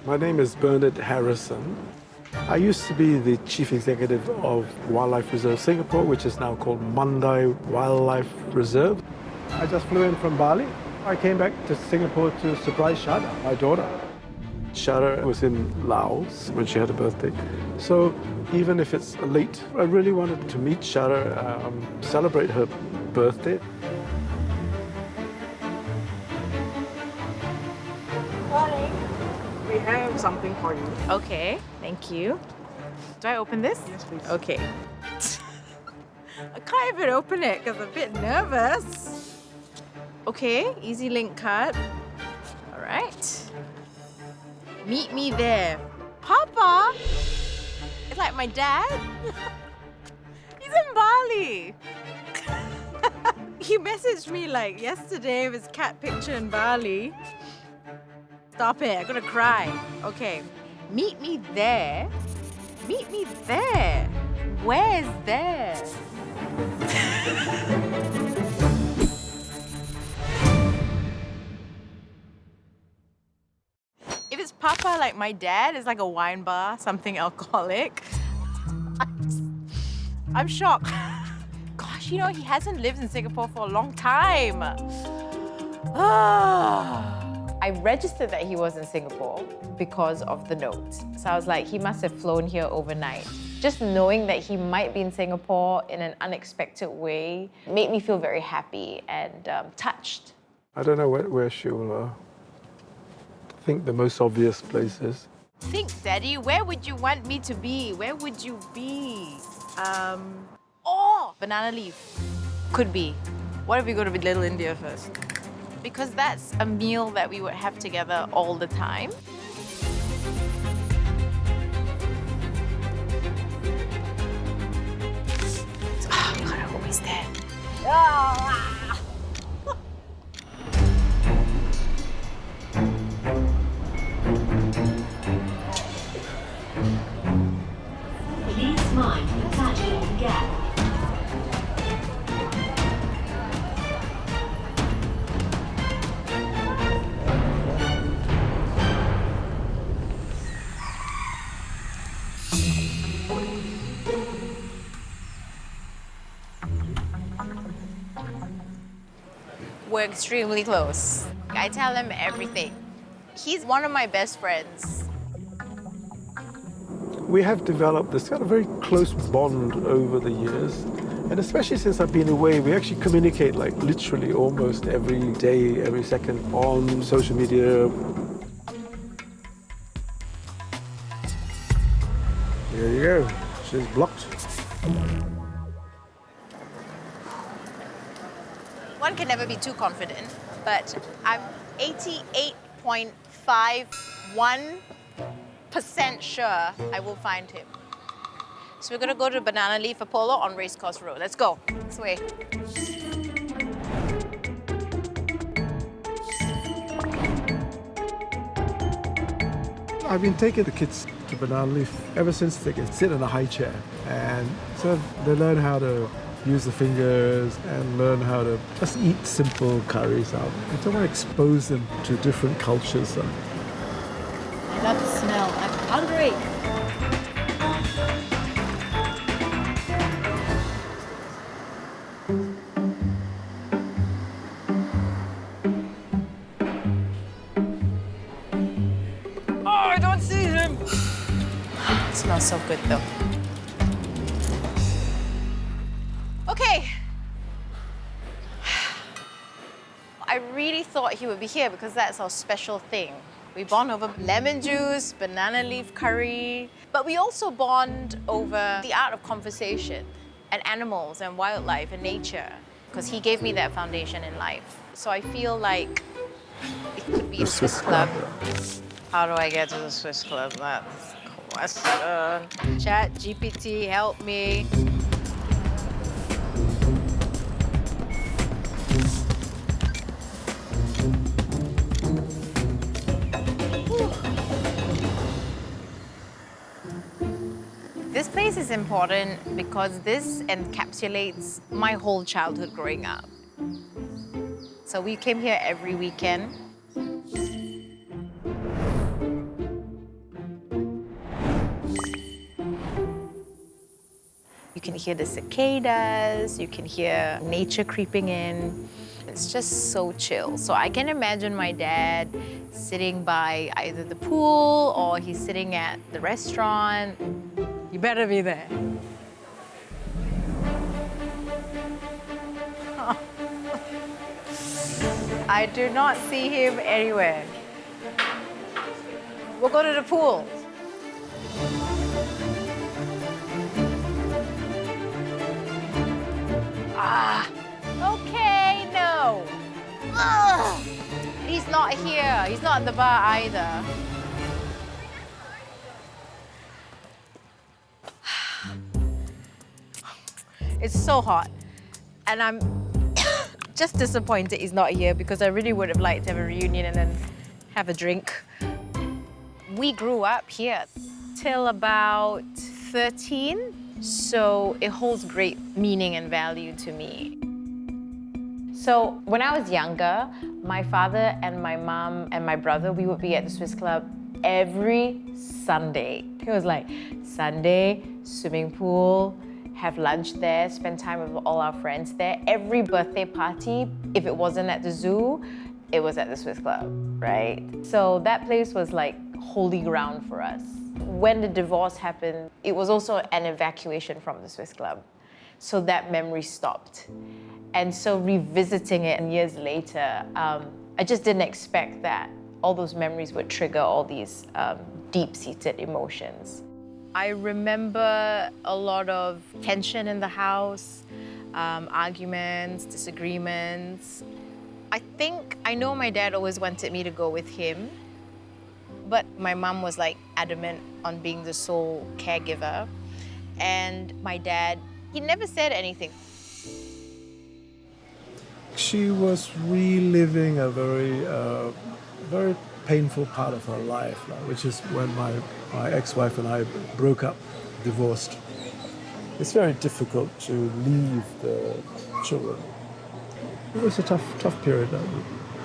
My name is Bernard Harrison. I used to be the chief executive of Wildlife Reserve Singapore, which is now called Mandai Wildlife Reserve. I just flew in from Bali. I came back to Singapore to surprise Sharda, my daughter. Sharda was in Laos when she had a birthday. So even if it's late, I really wanted to meet Sharda, celebrate her birthday. Morning. We have something for you. Okay, thank you. Do I open this? Yes, please. Okay. I can't even open it because I'm a bit nervous. Okay, easy link card. All right. Meet me there. Papa! It's like my dad. He's in Bali. He messaged me like yesterday with his cat picture in Bali. Stop it, I'm gonna cry. Okay, meet me there. Meet me there. Where's there? If it's Papa like my dad, it's like a wine bar, something alcoholic. I'm shocked. Gosh, you know, he hasn't lived in Singapore for a long time. I registered that he was in Singapore because of the note. So I was like, he must have flown here overnight. Just knowing that he might be in Singapore in an unexpected way made me feel very happy and touched. I don't know where she'll think the most obvious place is. Think, Daddy, where would you want me to be? Where would you be? Oh, banana leaf. Could be. What if we go to Little India first? Because that's a meal that we would have together all the time. Oh, God, I hope he's there. Ah! Please mind attaching gap. We're extremely close. I tell him everything. He's one of my best friends. We have developed this kind of very close bond over the years. And especially since I've been away, we actually communicate like literally almost every day, every second on social media. There you go. She's blocked. One can never be too confident, but I'm 88.51% sure I will find him. So we're gonna go to Banana Leaf Apollo on Racecourse Road. Let's go. This way. I've been taking the kids to Banana Leaf ever since they can sit in a high chair. And so they learn how to use the fingers and learn how to just eat simple curries out. I don't want to expose them to different cultures. I love the smell. I'm hungry. Oh, I don't see him. It smells so good though. Okay. I really thought he would be here because that's our special thing. We bond over lemon juice, banana leaf curry, but we also bond over the art of conversation and animals and wildlife and nature because he gave me that foundation in life. So I feel like it could be a Swiss club. How do I get to the Swiss club? That's the question. Chat GPT, help me. This place is important because this encapsulates my whole childhood growing up. So we came here every weekend. You can hear the cicadas, you can hear nature creeping in. It's just so chill. So I can imagine my dad sitting by either the pool or he's sitting at the restaurant. You better be there. I do not see him anywhere. We'll go to the pool. Okay, no. Ugh. He's not here. He's not at the bar either. It's so hot. And I'm just disappointed he's not here because I really would have liked to have a reunion and then have a drink. We grew up here till about 13, so it holds great meaning and value to me. So when I was younger, my father and my mom and my brother, we would be at the Swiss Club every Sunday. It was like Sunday, swimming pool, have lunch there, spend time with all our friends there. Every birthday party, if it wasn't at the zoo, it was at the Swiss Club, right? So that place was like holy ground for us. When the divorce happened, it was also an evacuation from the Swiss Club. So that memory stopped. And so revisiting it years later, I just didn't expect that all those memories would trigger all these deep-seated emotions. I remember a lot of tension in the house, arguments, disagreements. I know my dad always wanted me to go with him, but my mom was like adamant on being the sole caregiver. And my dad, he never said anything. She was reliving a very painful part of her life, which is when my ex-wife and I broke up, divorced. It's very difficult to leave the children. It was a tough period.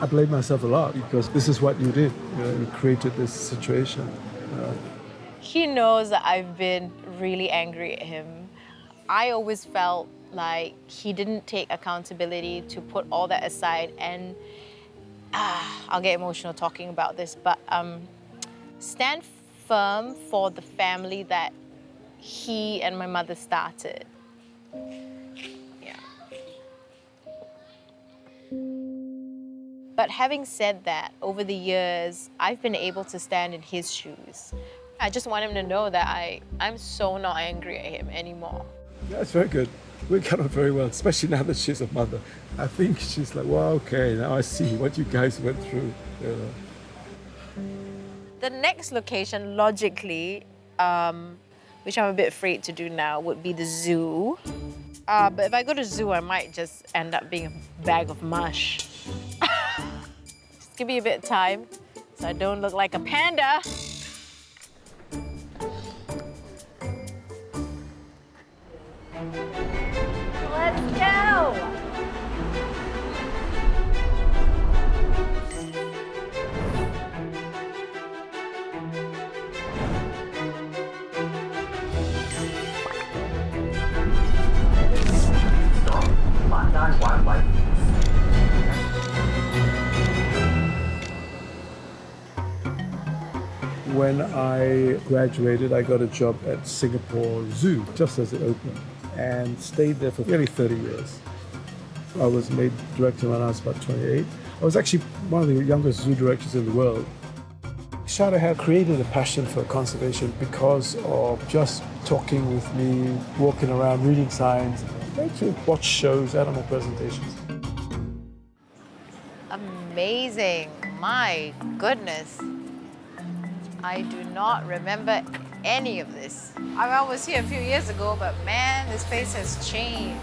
I blame myself a lot because this is what you did. You created this situation. He knows that I've been really angry at him. I always felt like he didn't take accountability to put all that aside and I'll get emotional talking about this, but stand firm for the family that he and my mother started. Yeah. But having said that, over the years, I've been able to stand in his shoes. I just want him to know that I'm so not angry at him anymore. That's very good. We got on very well, especially now that she's a mother. I think she's like, well, okay, now I see what you guys went through. The next location, logically, which I'm a bit afraid to do now, would be the zoo. But if I go to zoo, I might just end up being a bag of mush. Just give me a bit of time so I don't look like a panda. Let's go! When I graduated, I got a job at Singapore Zoo just as it opened and stayed there for nearly 30 years. I was made director when I was about 28. I was actually one of the youngest zoo directors in the world. Sharda had created a passion for conservation because of just talking with me, walking around, reading signs, actually watch shows, animal presentations. Amazing. My goodness. I do not remember any of this. I was here a few years ago, but man, this place has changed.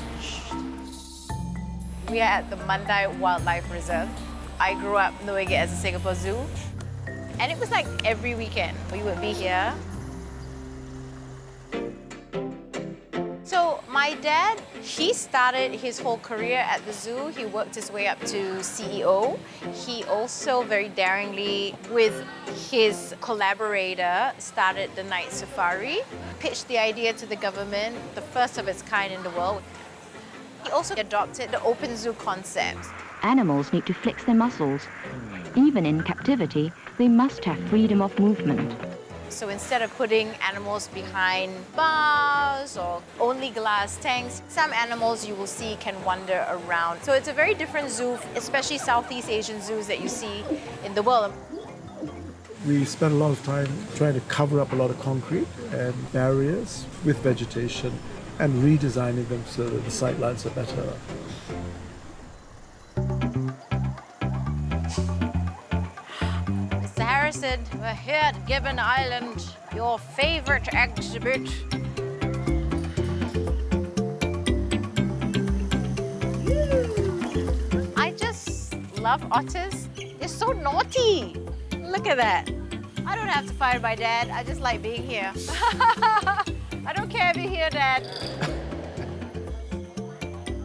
We are at the Mandai Wildlife Reserve. I grew up knowing it as a Singapore Zoo. And it was like every weekend we would be here. So my dad, he started his whole career at the zoo. He worked his way up to CEO. He also very daringly, with his collaborator, started the night safari, pitched the idea to the government, the first of its kind in the world. He also adopted the open zoo concept. Animals need to flex their muscles. Even in captivity, they must have freedom of movement. So instead of putting animals behind bars or only glass tanks, some animals you will see can wander around. So it's a very different zoo, especially Southeast Asian zoos that you see in the world. We spent a lot of time trying to cover up a lot of concrete and barriers with vegetation and redesigning them so that the sightlines are better. Mr. Harrison, we're here at Gibbon Island, your favorite exhibit. I just love otters. They're so naughty. Look at that. I don't have to fight my dad. I just like being here. I don't care if you're here, Dad.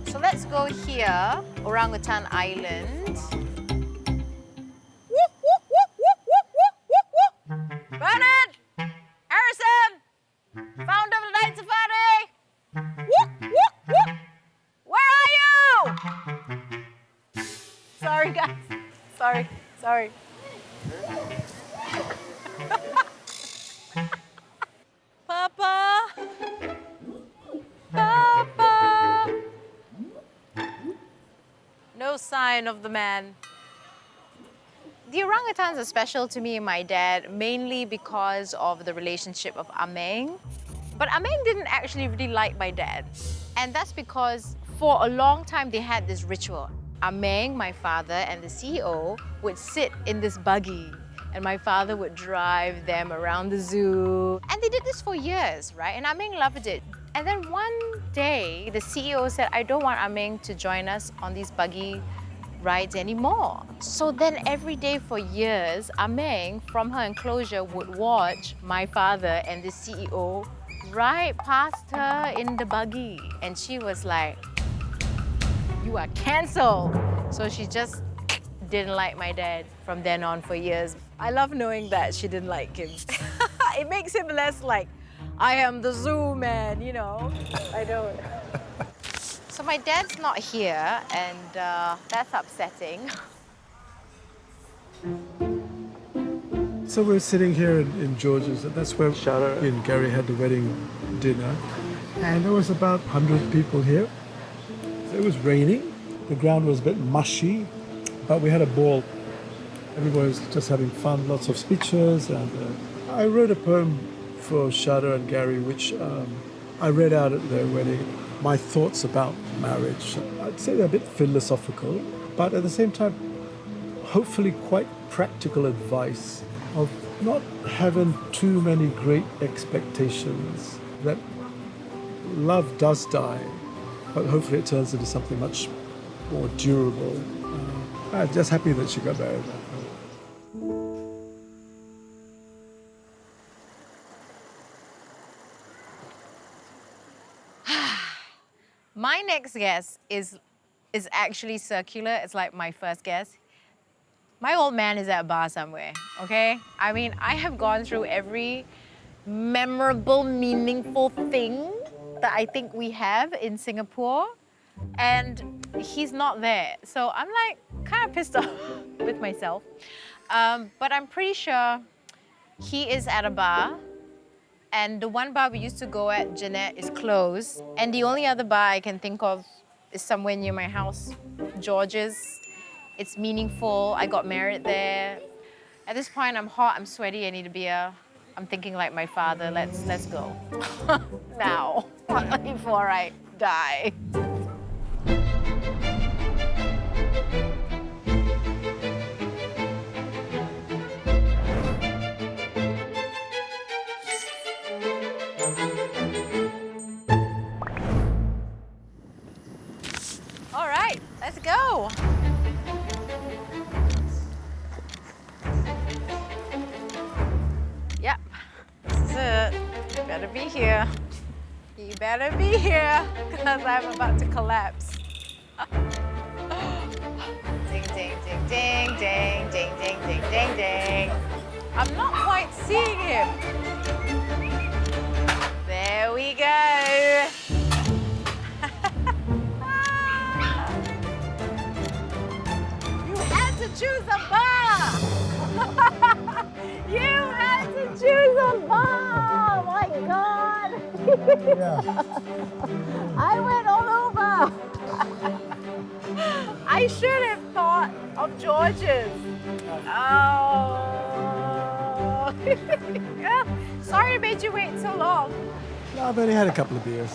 So let's go here, Orangutan Island. Bernard! Harrison! Founder of the Night Safari! Where are you? Sorry, guys. Sorry. Papa! No sign of the man. The orangutans are special to me and my dad, mainly because of the relationship of Ah Meng. But Ah Meng didn't actually really like my dad. And that's because for a long time they had this ritual. Ah Meng, my father, and the CEO would sit in this buggy and my father would drive them around the zoo. And they did this for years, right? And Ah Meng loved it. And then one day, the CEO said, I don't want Ah Meng to join us on these buggy rides anymore. So then every day for years, Ah Meng from her enclosure would watch my father and the CEO ride past her in the buggy. And she was like, you are cancelled. So she just didn't like my dad from then on for years. I love knowing that she didn't like him. It makes him less like, I am the zoo man, you know? I don't. So my dad's not here, and that's upsetting. So we're sitting here in George's, and that's where Sharda and Gary had the wedding dinner. And there was about 100 people here. It was raining. The ground was a bit mushy, but we had a ball. Everybody was just having fun, lots of speeches. And I wrote a poem for Sharda and Gary, which I read out at their wedding. My thoughts about marriage. I'd say they're a bit philosophical, but at the same time, hopefully quite practical advice of not having too many great expectations, that love does die, but hopefully it turns into something much more durable. I'm just happy that she got married. My next guest is actually circular. It's like my first guest. My old man is at a bar somewhere, okay? I mean, I have gone through every memorable, meaningful thing that I think we have in Singapore, and he's not there. So I'm like kind of pissed off with myself. But I'm pretty sure he is at a bar. And the one bar we used to go at, Jeanette, is closed. And the only other bar I can think of is somewhere near my house, George's. It's meaningful. I got married there. At this point, I'm hot, I'm sweaty, I need a beer. I'm thinking like my father, let's go. Now, before I die. Let's go. Yep, this is it. Better be here. You better be here, because I'm about to collapse. Ding, ding, ding, ding, ding, ding, ding, ding, ding, ding. I'm not quite seeing him. There we go. You had to choose a bar. You had to choose a bar. My God. I went all over. I should have thought of George's. Oh. Sorry I made you wait so long. No, I've only had a couple of beers.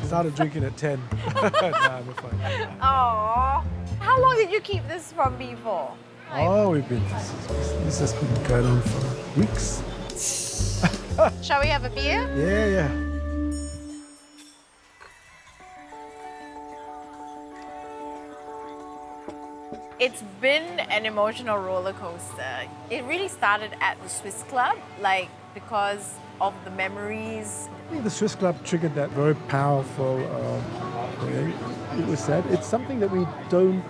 Started drinking at 10. No, I'm fine. Oh. How long did you keep this from me for? Oh, this has been going on for weeks. Shall we have a beer? Yeah. It's been an emotional roller coaster. It really started at the Swiss Club, because of the memories. I think the Swiss Club triggered that very powerful way. It was said. It's something that we don't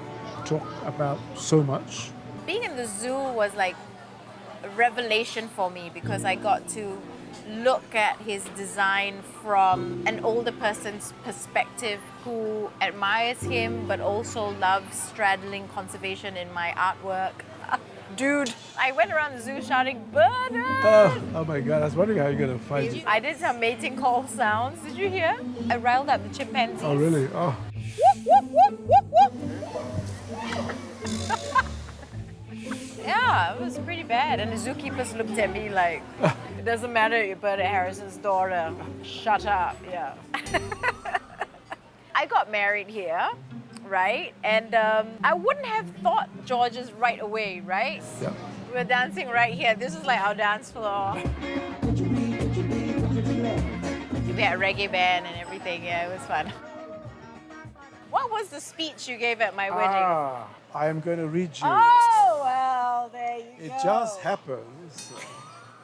talk about so much. Being in the zoo was like a revelation for me because I got to look at his design from an older person's perspective who admires him but also loves straddling conservation in my artwork. Dude, I went around the zoo shouting, "Bird!" Oh my God, I was wondering how you're going to find it. I did some mating call sounds. Did you hear? I riled up the chimpanzees. Oh, really? Oh. Yeah, it was pretty bad. And the zookeepers looked at me like, it doesn't matter if you're Sharda Harrison's daughter. Shut up, yeah. I got married here, right? And I wouldn't have thought George's right away, right? Yeah. We were dancing right here. This is like our dance floor. We had a reggae band and everything. Yeah, it was fun. What was the speech you gave at my wedding? I am going to read you. Oh, well, there you It go. just happens.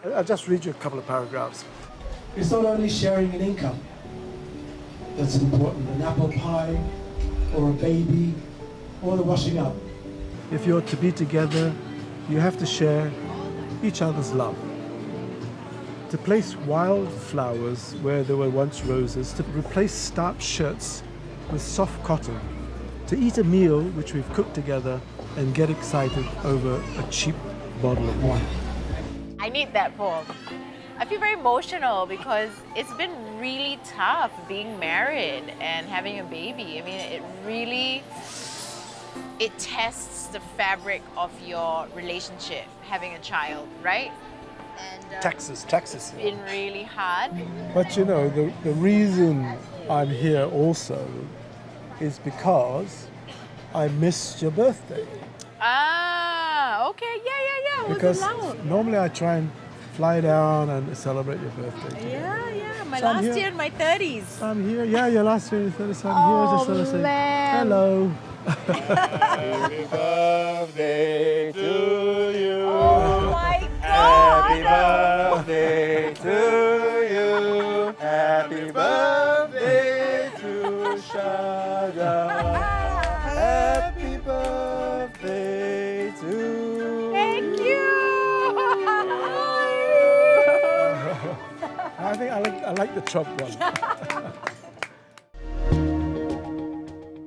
I'll just read you a couple of paragraphs. It's not only sharing an income that's important, an apple pie, or a baby, or the washing up. If you're to be together, you have to share each other's love. To place wildflowers where there were once roses, to replace starched shirts with soft cotton, to eat a meal which we've cooked together and get excited over a cheap bottle of wine. I need that poem. I feel very emotional because it's been really tough being married and having a baby. I mean, it tests the fabric of your relationship, having a child, right? And Texas. it's been really hard. But you know, the reason I'm here also is because I missed your birthday. Ah, okay, yeah. It was Because allowed. normally I try and fly down and celebrate your birthday. Yeah, my So I'm last here. year in my 30s. I'm here. Yeah, your last year, so I'm here Oh, to sort of say man. hello. Happy birthday to you. Oh my God! Happy birthday to you. Happy birthday to Sharda. Happy birthday to Thank you! I think I like the chopped one.